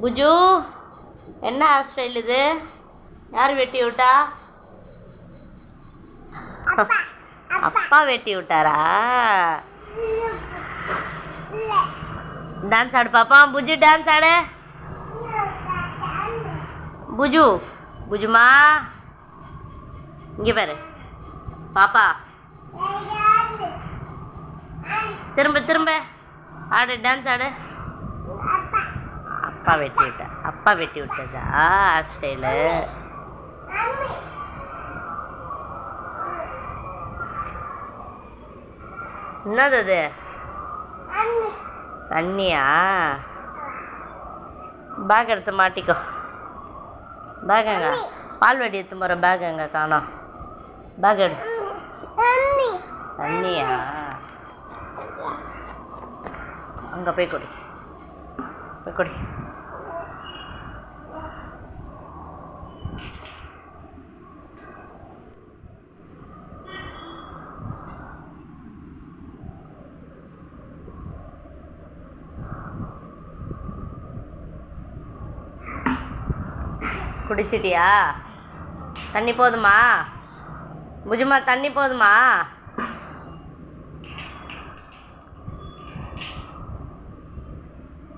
புஜு, என்ன hair style இது? யார் வெட்டி விட்டா? அப்பா வெட்டி விட்டாரா? டான்ஸ் ஆடு பாப்பா. புஜு டான்ஸ் ஆடு. புஜு, புஜுமா இங்கே பாரு பாப்பா. திரும்ப திரும்ப ஆடு, டான்ஸ் ஆடு. அப்பா வெட்டி விட்டா. அப்பா வெட்டி விட்டதா ஹேர் ஸ்டைலு? என்னது அது? தண்ணியா? பேக் எடுத்து மாட்டிக்கோ. பேக் எங்க? பால் வடி எடுத்து போகிற பேக் எங்க காணோம்? பேக் எடு. தண்ணியா? அங்கே போய் குடி, போய் குடி. குடிச்சிட்டியா? தண்ணி போதுமா? புஜுமா தண்ணி போதுமா?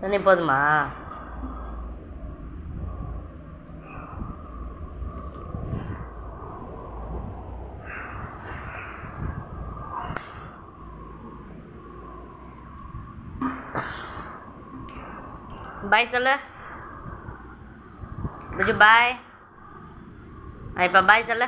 தண்ணி போதுமா? பாய் சொல்லு புஜு. பாய். இப்போ பாய் சொல்லு.